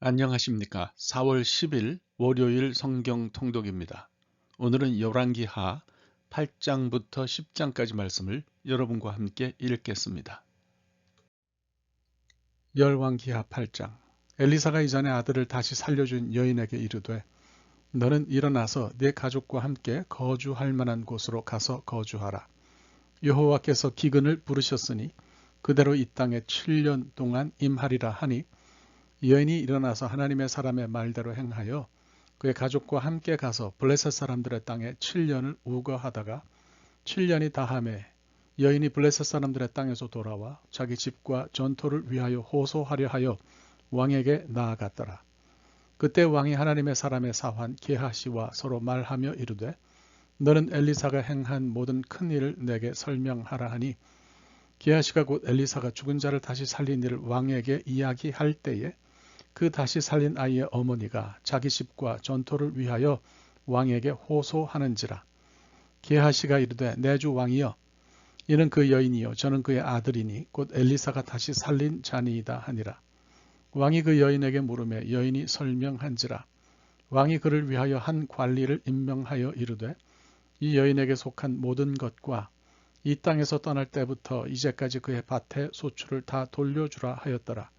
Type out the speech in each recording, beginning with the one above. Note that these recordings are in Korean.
안녕하십니까. 4월 10일 월요일 성경 통독입니다. 오늘은 열왕기하 8장부터 10장까지 말씀을 여러분과 함께 읽겠습니다. 열왕기하 8장. 엘리사가 이전에 아들을 다시 살려준 여인에게 이르되 너는 일어나서 네 가족과 함께 거주할 만한 곳으로 가서 거주하라. 여호와께서 기근을 부르셨으니 그대로 이 땅에 7년 동안 임하리라 하니 여인이 일어나서 하나님의 사람의 말대로 행하여 그의 가족과 함께 가서 블레셋 사람들의 땅에 7년을 우거하다가 7년이 다함에 여인이 블레셋 사람들의 땅에서 돌아와 자기 집과 전토를 위하여 호소하려 하여 왕에게 나아갔더라. 그때 왕이 하나님의 사람의 사환 게하시와 서로 말하며 이르되 너는 엘리사가 행한 모든 큰 일을 내게 설명하라 하니 게하시가 곧 엘리사가 죽은 자를 다시 살린 일을 왕에게 이야기할 때에 그 다시 살린 아이의 어머니가 자기 집과 전토를 위하여 왕에게 호소하는지라. 게하시가 이르되 내 주 왕이여 이는 그 여인이요 저는 그의 아들이니 곧 엘리사가 다시 살린 자니이다 하니라. 왕이 그 여인에게 물으매 여인이 설명한지라. 왕이 그를 위하여 한 관리를 임명하여 이르되 이 여인에게 속한 모든 것과 이 땅에서 떠날 때부터 이제까지 그의 밭의 소출을 다 돌려주라 하였더라.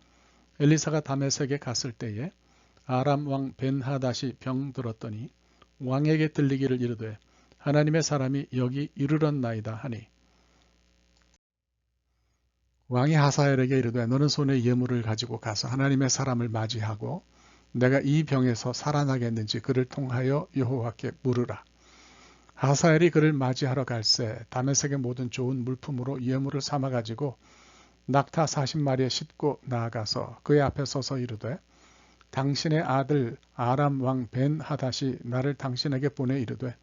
엘리사가 다메섹에 갔을 때에 아람 왕 벤하닷이 병들었더니 왕에게 들리기를 이르되 하나님의 사람이 여기 이르렀나이다 하니 왕이 하사엘에게 이르되 너는 손에 예물을 가지고 가서 하나님의 사람을 맞이하고 내가 이 병에서 살아나겠는지 그를 통하여 여호와께 물으라. 하사엘이 그를 맞이하러 갈새 다메섹의 모든 좋은 물품으로 예물을 삼아 가지고 낙타 40마리에 싣고 나아가서 그의 앞에 서서 이르되 당신의 아들 아람 왕 벤하닷이 나를 당신에게 보내 이르되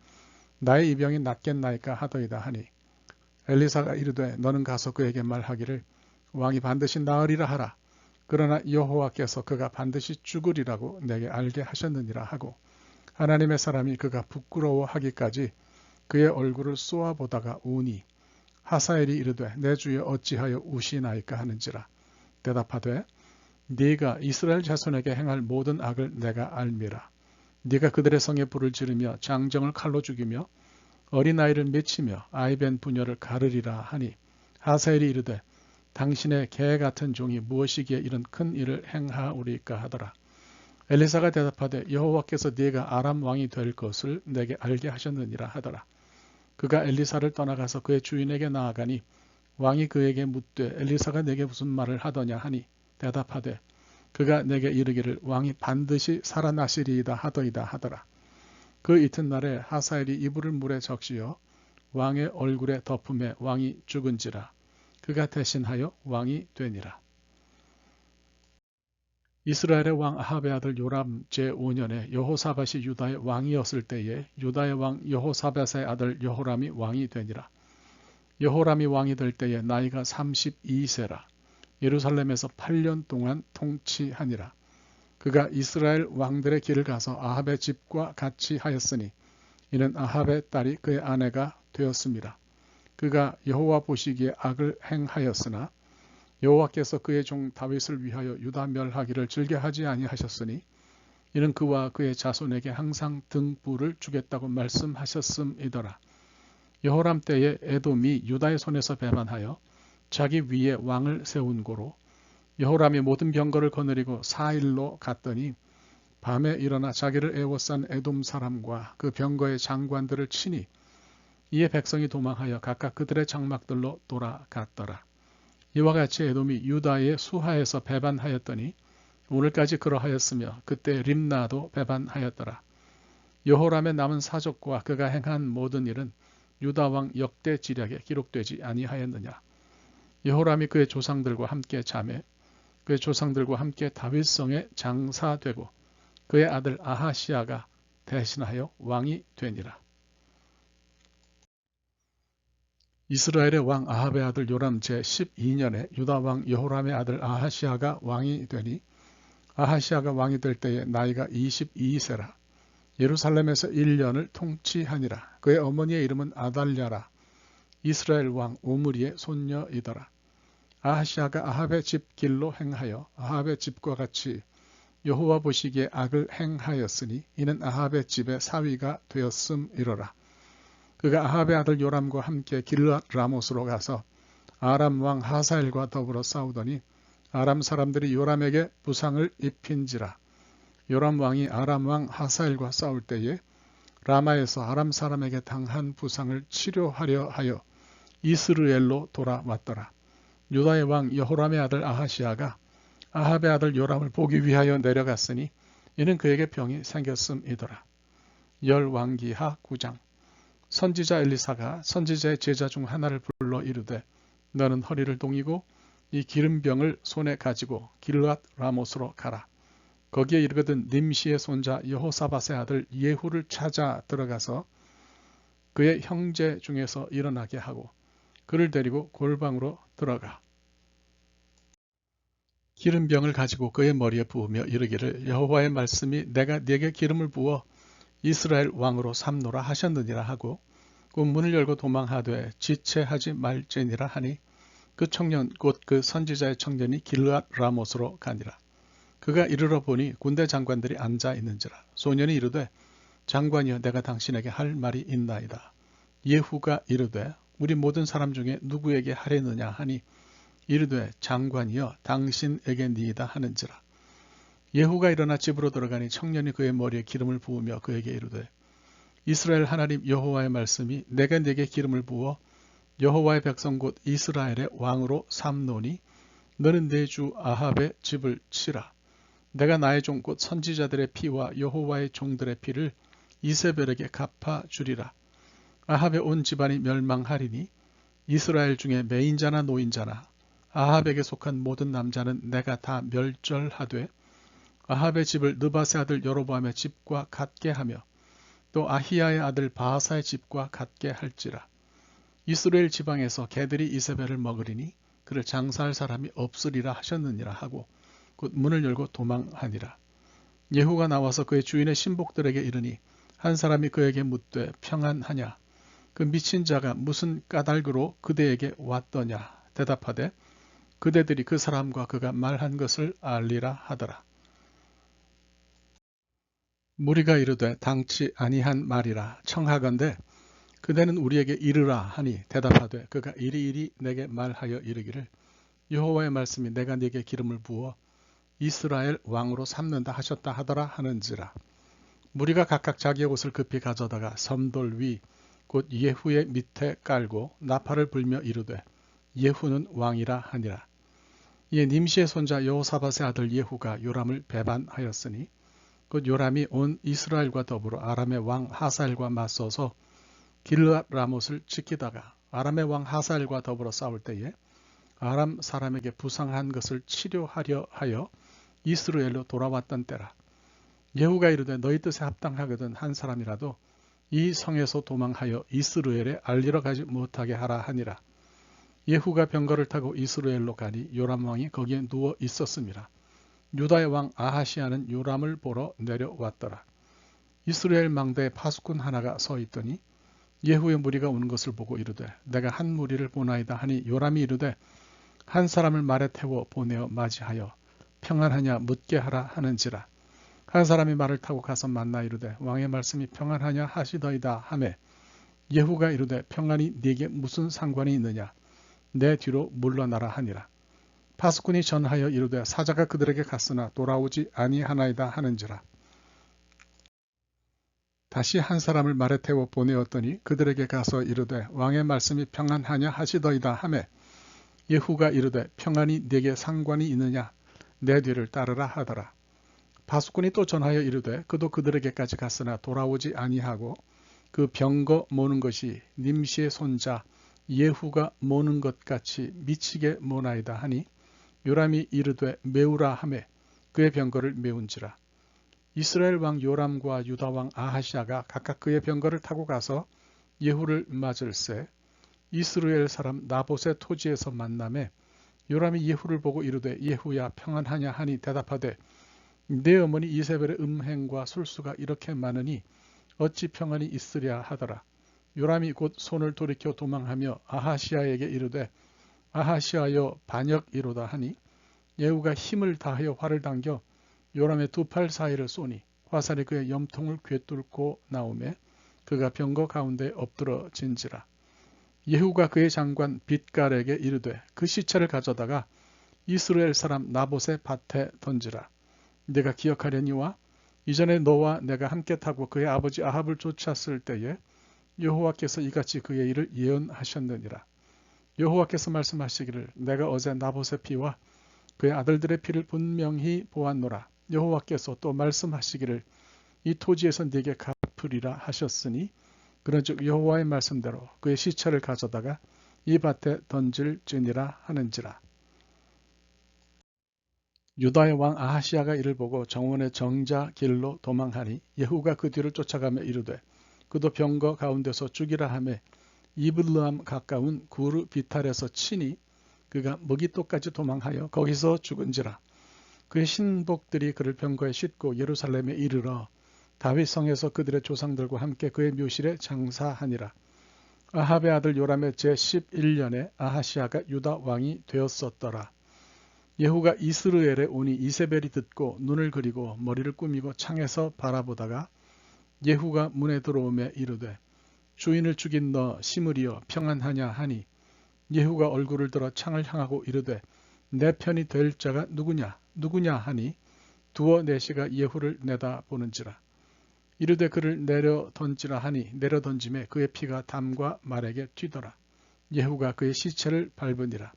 나의 이 병이 낫겠나이까 하더이다 하니 엘리사가 이르되 너는 가서 그에게 말하기를 왕이 반드시 나으리라 하라. 그러나 여호와께서 그가 반드시 죽으리라고 내게 알게 하셨느니라 하고 하나님의 사람이 그가 부끄러워하기까지 그의 얼굴을 쏘아보다가 우니 하사엘이 이르되 내 주여 어찌하여 우시나이까 하는지라. 대답하되 네가 이스라엘 자손에게 행할 모든 악을 내가 알미라. 네가 그들의 성에 불을 지르며 장정을 칼로 죽이며 어린아이를 맺히며 아이벤 부녀를 가르리라 하니 하사엘이 이르되 당신의 개 같은 종이 무엇이기에 이런 큰 일을 행하오리까 하더라. 엘리사가 대답하되 여호와께서 네가 아람 왕이 될 것을 내게 알게 하셨느니라 하더라. 그가 엘리사를 떠나가서 그의 주인에게 나아가니 왕이 그에게 묻되 엘리사가 내게 무슨 말을 하더냐 하니 대답하되 그가 내게 이르기를 왕이 반드시 살아나시리이다 하더이다 하더라. 그 이튿날에 하사엘이 이불을 물에 적시어 왕의 얼굴에 덮음에 왕이 죽은지라. 그가 대신하여 왕이 되니라. 이스라엘의 왕 아합의 아들 요람 제5년에 여호사밧이 유다의 왕이었을 때에 유다의 왕 여호사밧의 아들 여호람이 왕이 되니라. 여호람이 왕이 될 때에 나이가 32세라. 예루살렘에서 8년 동안 통치하니라. 그가 이스라엘 왕들의 길을 가서 아합의 집과 같이 하였으니 이는 아합의 딸이 그의 아내가 되었습니다. 그가 여호와 보시기에 악을 행하였으나 여호와께서 그의 종 다윗을 위하여 유다 멸하기를 즐겨하지 아니하셨으니 이는 그와 그의 자손에게 항상 등불을 주겠다고 말씀하셨음이더라. 여호람 때에 에돔이 유다의 손에서 배반하여 자기 위에 왕을 세운 고로 여호람이 모든 병거를 거느리고 사일로 갔더니 밤에 일어나 자기를 애워싼 에돔 사람과 그 병거의 장관들을 치니 이에 백성이 도망하여 각각 그들의 장막들로 돌아갔더라. 이와 같이 에돔이 유다의 수하에서 배반하였더니 오늘까지 그러하였으며 그때 림나도 배반하였더라. 여호람의 남은 사적과 그가 행한 모든 일은 유다 왕 역대 지략에 기록되지 아니하였느냐. 여호람이 그의 조상들과 함께 자매 그의 조상들과 함께 다윗성에 장사되고 그의 아들 아하시아가 대신하여 왕이 되니라. 이스라엘의 왕 아합의 아들 요람 제12년에 유다 왕 여호람의 아들 아하시아가 왕이 되니 아하시아가 왕이 될 때에 나이가 22세라. 예루살렘에서 1년을 통치하니라. 그의 어머니의 이름은 아달랴라. 이스라엘 왕 오므리의 손녀이더라. 아하시아가 아합의 집 길로 행하여 아합의 집과 같이 여호와 보시기에 악을 행하였으니 이는 아합의 집의 사위가 되었음이로라. 그가 아합의 아들 요람과 함께 길르앗 라못으로 가서 아람 왕 하사엘과 더불어 싸우더니 아람 사람들이 요람에게 부상을 입힌지라. 요람 왕이 아람 왕 하사엘과 싸울 때에 라마에서 아람 사람에게 당한 부상을 치료하려 하여 이스르엘로 돌아왔더라. 유다의 왕 여호람의 아들 아하시아가 아합의 아들 요람을 보기 위하여 내려갔으니 이는 그에게 병이 생겼음이더라. 열왕기하 9장. 선지자 엘리사가 선지자의 제자 중 하나를 불러 이르되 너는 허리를 동이고 이 기름병을 손에 가지고 길르앗 라못으로 가라. 거기에 이르거든 님시의 손자 여호사밧의 아들 예후를 찾아 들어가서 그의 형제 중에서 일어나게 하고 그를 데리고 골방으로 들어가. 기름병을 가지고 그의 머리에 부으며 이르기를 여호와의 말씀이 내가 네게 기름을 부어 이스라엘 왕으로 삼노라 하셨느니라 하고 그 문을 열고 도망하되 지체하지 말지니라 하니 그 청년 곧 그 선지자의 청년이 길르앗 라못으로 가니라. 그가 이르러 보니 군대 장관들이 앉아 있는지라. 소년이 이르되 장관이여 내가 당신에게 할 말이 있나이다. 예후가 이르되 우리 모든 사람 중에 누구에게 하려느냐 하니 이르되 장관이여 당신에게니이다 하는지라. 예후가 일어나 집으로 들어가니 청년이 그의 머리에 기름을 부으며 그에게 이르되 이스라엘 하나님 여호와의 말씀이 내가 네게 기름을 부어 여호와의 백성 곧 이스라엘의 왕으로 삼노니 너는 내 주 아합의 집을 치라. 내가 나의 종 곧 선지자들의 피와 여호와의 종들의 피를 이세벨에게 갚아 주리라. 아합의 온 집안이 멸망하리니 이스라엘 중에 매인자나 노인자나 아합에게 속한 모든 남자는 내가 다 멸절하되 아합의 집을 느밧의 아들 여로보암의 집과 같게 하며 또 아히야의 아들 바하사의 집과 같게 할지라. 이스라엘 지방에서 개들이 이세벨을 먹으리니 그를 장사할 사람이 없으리라 하셨느니라 하고 곧 문을 열고 도망하니라. 예후가 나와서 그의 주인의 신복들에게 이르니 한 사람이 그에게 묻되 평안하냐. 그 미친 자가 무슨 까닭으로 그대에게 왔더냐. 대답하되 그대들이 그 사람과 그가 말한 것을 알리라 하더라. 무리가 이르되 당치 아니한 말이라 청하건대 그대는 우리에게 이르라 하니 대답하되 그가 이리이리 내게 말하여 이르기를 여호와의 말씀이 내가 네게 기름을 부어 이스라엘 왕으로 삼는다 하셨다 하더라 하는지라. 무리가 각각 자기의 옷을 급히 가져다가 섬돌 위 곧 예후의 밑에 깔고 나팔을 불며 이르되 예후는 왕이라 하니라. 이에 님시의 손자 여호사밧의 아들 예후가 요람을 배반하였으니 곧 요람이 온 이스라엘과 더불어 아람의 왕 하사엘과 맞서서 길르앗 라못을 지키다가 아람의 왕 하사엘과 더불어 싸울 때에 아람 사람에게 부상한 것을 치료하려 하여 이스라엘로 돌아왔던 때라. 예후가 이르되 너희 뜻에 합당하거든 한 사람이라도 이 성에서 도망하여 이스라엘에 알리러 가지 못하게 하라 하니라. 예후가 병거를 타고 이스라엘로 가니 요람 왕이 거기에 누워 있었습니다. 유다의 왕 아하시아는 요람을 보러 내려왔더라. 이스라엘 망대에 파수꾼 하나가 서 있더니 예후의 무리가 오는 것을 보고 이르되 내가 한 무리를 보나이다 하니 요람이 이르되 한 사람을 말에 태워 보내어 맞이하여 평안하냐 묻게 하라 하는지라. 한 사람이 말을 타고 가서 만나 이르되 왕의 말씀이 평안하냐 하시더이다 하매 예후가 이르되 평안이 네게 무슨 상관이 있느냐 내 뒤로 물러나라 하니라. 파수꾼이 전하여 이르되 사자가 그들에게 갔으나 돌아오지 아니하나이다 하는지라. 다시 한 사람을 말에 태워 보내었더니 그들에게 가서 이르되 왕의 말씀이 평안하냐 하시더이다 하매 예후가 이르되 평안이 네게 상관이 있느냐 내 뒤를 따르라 하더라. 파수꾼이 또 전하여 이르되 그도 그들에게까지 갔으나 돌아오지 아니하고 그 병거 모는 것이 님시의 손자 예후가 모는 것 같이 미치게 모나이다 하니 요람이 이르되 메우라 하매 그의 병거를 메운지라. 이스라엘 왕 요람과 유다 왕 아하시아가 각각 그의 병거를 타고 가서 예후를 맞을새 이스라엘 사람 나봇의 토지에서 만남에 요람이 예후를 보고 이르되 예후야 평안하냐 하니 대답하되 내 어머니 이세벨의 음행과 술수가 이렇게 많으니 어찌 평안이 있으랴 하더라. 요람이 곧 손을 돌이켜 도망하며 아하시아에게 이르되 아하시아여 반역이로다 하니 예후가 힘을 다하여 활을 당겨 요람의 두 팔 사이를 쏘니 화살이 그의 염통을 꿰뚫고 나오매 그가 병거 가운데 엎드러진지라. 예후가 그의 장관 빗갈에게 이르되 그 시체를 가져다가 이스라엘 사람 나봇의 밭에 던지라. 내가 기억하려니와 이전에 너와 내가 함께 타고 그의 아버지 아합을 쫓았을 때에 여호와께서 이같이 그의 일을 예언하셨느니라. 여호와께서 말씀하시기를 내가 어제 나봇의 피와 그의 아들들의 피를 분명히 보았노라. 여호와께서 또 말씀하시기를 이 토지에서 네게 갚으리라 하셨으니 그런즉 여호와의 말씀대로 그의 시체를 가져다가 이 밭에 던질지니라 하는지라. 유다의 왕 아하시아가 이를 보고 정원의 정자 길로 도망하니 예후가 그 뒤를 쫓아가며 이르되 그도 병거 가운데서 죽이라 하매 이블르함 가까운 구르 비탈에서 치니 그가 머깃도까지 도망하여 거기서 죽은지라. 그의 신복들이 그를 병거에 싣고 예루살렘에 이르러 다윗 성에서 그들의 조상들과 함께 그의 묘실에 장사하니라. 아합의 아들 요람의 제11년에 아하시아가 유다 왕이 되었었더라. 예후가 이스르엘에 오니 이세벨이 듣고 눈을 그리고 머리를 꾸미고 창에서 바라보다가 예후가 문에 들어오매 이르되 주인을 죽인 너 시므리여 평안하냐 하니 예후가 얼굴을 들어 창을 향하고 이르되 내 편이 될 자가 누구냐 하니 두어 내시가 예후를 내다보는지라. 이르되 그를 내려 던지라 하니 내려 던짐에 그의 피가 담과 말에게 튀더라. 예후가 그의 시체를 밟으니라.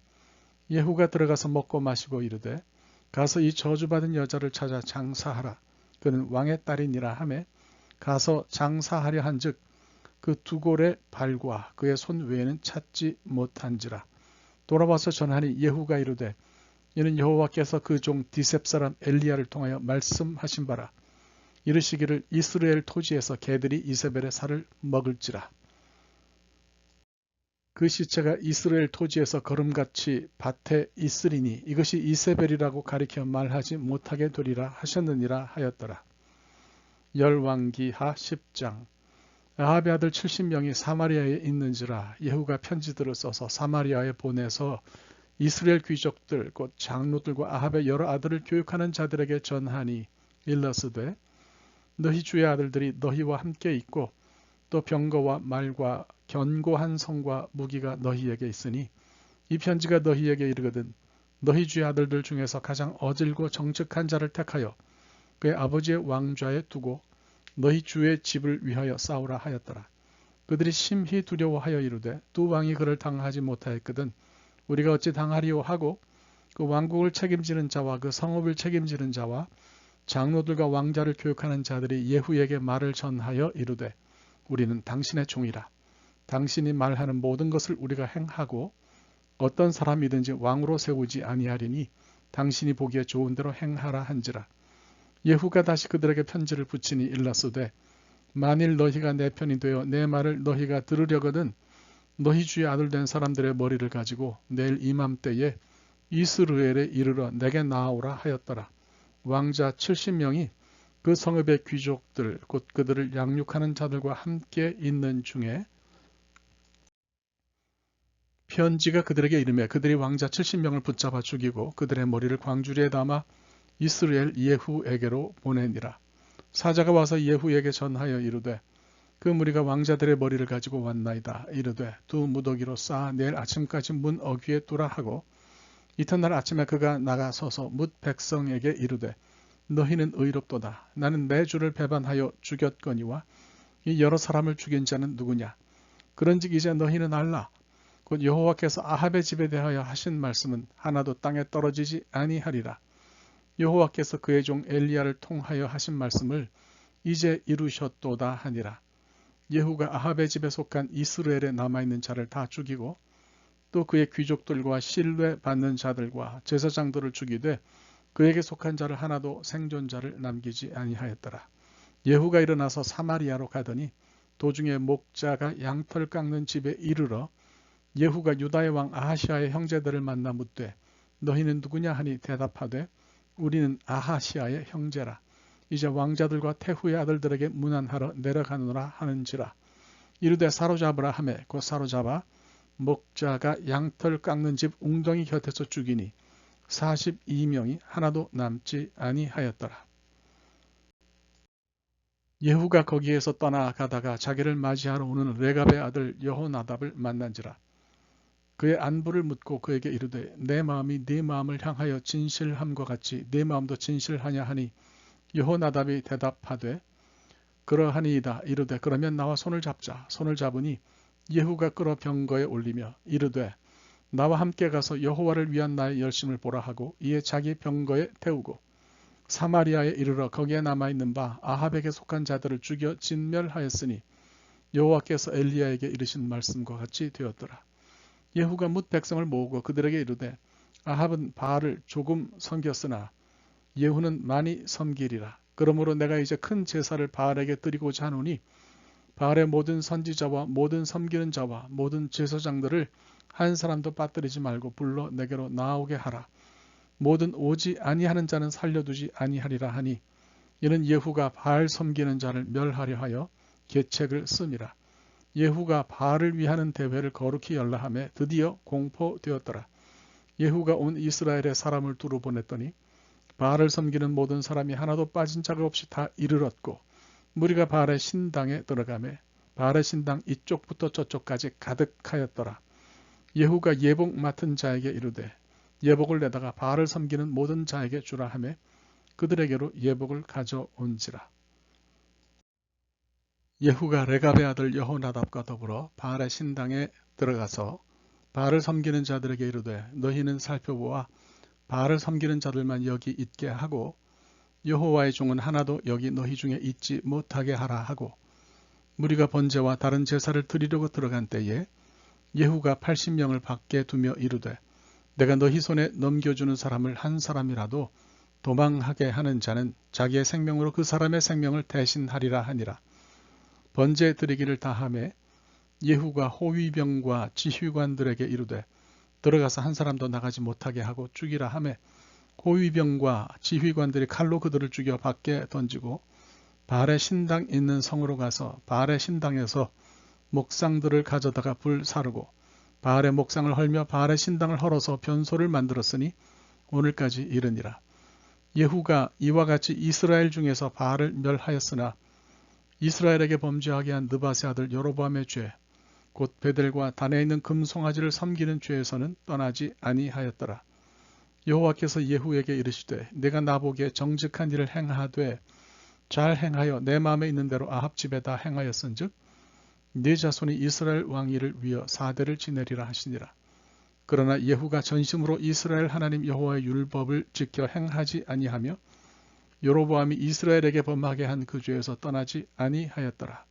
예후가 들어가서 먹고 마시고 이르되 가서 이 저주받은 여자를 찾아 장사하라. 그는 왕의 딸이니라 하매 가서 장사하려 한즉 그 두 골의 발과 그의 손 외에는 찾지 못한지라. 돌아와서 전하니 예후가 이르되 이는 여호와께서 그 종 디셉 사람 엘리야를 통하여 말씀하신 바라. 이르시기를 이스라엘 토지에서 개들이 이세벨의 살을 먹을지라. 그 시체가 이스라엘 토지에서 거름같이 밭에 있으리니 이것이 이세벨이라고 가리켜 말하지 못하게 되리라 하셨느니라 하였더라. 열왕기하 10장. 아합의 아들 70명이 사마리아에 있는지라 예후가 편지들을 써서 사마리아에 보내서 이스라엘 귀족들 곧 장로들과 아합의 여러 아들을 교육하는 자들에게 전하니 일러스되 너희 주의 아들들이 너희와 함께 있고 또 병거와 말과 견고한 성과 무기가 너희에게 있으니 이 편지가 너희에게 이르거든 너희 주의 아들들 중에서 가장 어질고 정직한 자를 택하여 그의 아버지의 왕좌에 두고 너희 주의 집을 위하여 싸우라 하였더라. 그들이 심히 두려워하여 이르되 두 왕이 그를 당하지 못하였거든 우리가 어찌 당하리요 하고 그 왕국을 책임지는 자와 그 성읍을 책임지는 자와 장로들과 왕자를 교육하는 자들이 예후에게 말을 전하여 이르되 우리는 당신의 종이라. 당신이 말하는 모든 것을 우리가 행하고 어떤 사람이든지 왕으로 세우지 아니하리니 당신이 보기에 좋은 대로 행하라 한지라. 예후가 다시 그들에게 편지를 붙이니 일렀으되 만일 너희가 내 편이 되어 내 말을 너희가 들으려거든 너희 주의 아들 된 사람들의 머리를 가지고 내일 이맘때에 이스라엘에 이르러 내게 나아오라 하였더라. 왕자 70명이 그 성읍의 귀족들 곧 그들을 양육하는 자들과 함께 있는 중에 편지가 그들에게 이르매 그들이 왕자 70명을 붙잡아 죽이고 그들의 머리를 광주리에 담아 이스라엘 예후에게로 보내니라. 사자가 와서 예후에게 전하여 이르되 그 무리가 왕자들의 머리를 가지고 왔나이다. 이르되 두 무더기로 쌓아 내일 아침까지 문 어귀에 두라 하고 이튿날 아침에 그가 나가서서 뭇 백성에게 이르되 너희는 의롭도다. 나는 내 주를 배반하여 죽였거니와 이 여러 사람을 죽인 자는 누구냐. 그런즉 이제 너희는 알라. 곧 여호와께서 아합의 집에 대하여 하신 말씀은 하나도 땅에 떨어지지 아니하리라. 여호와께서 그의 종 엘리야를 통하여 하신 말씀을 이제 이루셨도다 하니라. 예후가 아합의 집에 속한 이스라엘에 남아있는 자를 다 죽이고 또 그의 귀족들과 신뢰 받는 자들과 제사장들을 죽이되 그에게 속한 자를 하나도 생존자를 남기지 아니하였더라. 예후가 일어나서 사마리아로 가더니 도중에 목자가 양털 깎는 집에 이르러 예후가 유다의 왕 아하시아의 형제들을 만나 묻되 너희는 누구냐 하니 대답하되 우리는 아하시아의 형제라. 이제 왕자들과 태후의 아들들에게 문안하러 내려가노라 하는지라. 이르되 사로잡으라 하매 곧 사로잡아 목자가 양털 깎는 집 웅덩이 곁에서 죽이니 42명이 하나도 남지 아니하였더라. 예후가 거기에서 떠나가다가 자기를 맞이하러 오는 레갑의 아들 여호나답을 만난지라. 그의 안부를 묻고 그에게 이르되 내 마음이 네 마음을 향하여 진실함과 같이 네 마음도 진실하냐 하니 여호나답이 대답하되 그러하니이다. 이르되 그러면 나와 손을 잡자. 손을 잡으니 예후가 끌어 병거에 올리며 이르되 나와 함께 가서 여호와를 위한 나의 열심을 보라 하고 이에 자기 병거에 태우고 사마리아에 이르러 거기에 남아있는 바 아합에게 속한 자들을 죽여 진멸하였으니 여호와께서 엘리야에게 이르신 말씀과 같이 되었더라. 예후가 뭇 백성을 모으고 그들에게 이르되 아합은 바알을 조금 섬겼으나 예후는 많이 섬기리라. 그러므로 내가 이제 큰 제사를 바알에게 드리고자 하노니 바알의 모든 선지자와 모든 섬기는 자와 모든 제사장들을 한 사람도 빠뜨리지 말고 불러 내게로 나오게 하라. 모든 오지 아니하는 자는 살려두지 아니하리라 하니 이는 예후가 바알 섬기는 자를 멸하려 하여 계책을 씀이라. 예후가 바알을 위하는 대회를 거룩히 열라하며 드디어 공포되었더라. 예후가 온 이스라엘의 사람을 두루 보냈더니 바알을 섬기는 모든 사람이 하나도 빠진 자가 없이 다 이르렀고 무리가 바알의 신당에 들어가매 바알의 신당 이쪽부터 저쪽까지 가득하였더라. 예후가 예복 맡은 자에게 이르되 예복을 내다가 바알을 섬기는 모든 자에게 주라 하며 그들에게로 예복을 가져온지라. 예후가 레갑의 아들 여호나답과 더불어 바알의 신당에 들어가서 바알을 섬기는 자들에게 이르되 너희는 살펴보아 바알을 섬기는 자들만 여기 있게 하고 여호와의 종은 하나도 여기 너희 중에 있지 못하게 하라 하고 무리가 번제와 다른 제사를 드리려고 들어간 때에 예후가 80명을 밖에 두며 이르되 내가 너희 손에 넘겨주는 사람을 한 사람이라도 도망하게 하는 자는 자기의 생명으로 그 사람의 생명을 대신하리라 하니라. 번제 드리기를 다하매 예후가 호위병과 지휘관들에게 이르되 들어가서 한 사람도 나가지 못하게 하고 죽이라 하매 호위병과 지휘관들이 칼로 그들을 죽여 밖에 던지고 바알의 신당 있는 성으로 가서 바알의 신당에서 목상들을 가져다가 불 사르고 바알의 목상을 헐며 바알의 신당을 헐어서 변소를 만들었으니 오늘까지 이르니라. 예후가 이와 같이 이스라엘 중에서 바알을 멸하였으나 이스라엘에게 범죄하게 한 느밧의 아들 여로보암의 죄 곧 베델과 단에 있는 금송아지를 섬기는 죄에서는 떠나지 아니하였더라. 여호와께서 예후에게 이르시되 내가 나보기에 정직한 일을 행하되 잘 행하여 내 마음에 있는 대로 아합 집에다 행하였은즉 네 자손이 이스라엘 왕위를 위하여 4대를 지내리라 하시니라. 그러나 예후가 전심으로 이스라엘 하나님 여호와의 율법을 지켜 행하지 아니하며 여로보암이 이스라엘에게 범하게 한 그 죄에서 떠나지 아니하였더라.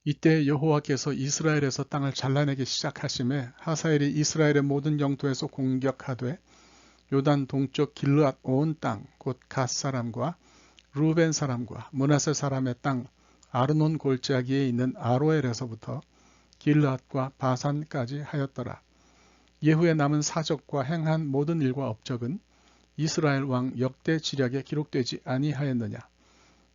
이때 여호와께서 이스라엘에서 땅을 잘라내기 시작하심에 하사엘이 이스라엘의 모든 영토에서 공격하되 요단 동쪽 길르앗 온 땅 곧 갓 사람과 루벤 사람과 므낫세 사람의 땅 아르논 골짜기에 있는 아로엘에서부터 길르앗과 바산까지 하였더라. 예후의 남은 사적과 행한 모든 일과 업적은 이스라엘 왕 역대 지략에 기록되지 아니하였느냐.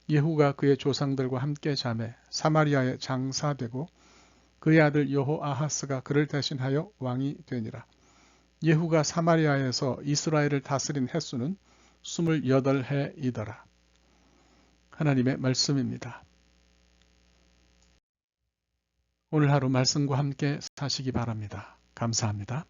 예후가 그의 조상들과 함께 자매 사마리아에 장사되고 그의 아들 여호아하스가 그를 대신하여 왕이 되니라. 예후가 사마리아에서 이스라엘을 다스린 횟수는 28해이더라. 하나님의 말씀입니다. 오늘 하루 말씀과 함께 사시기 바랍니다. 감사합니다.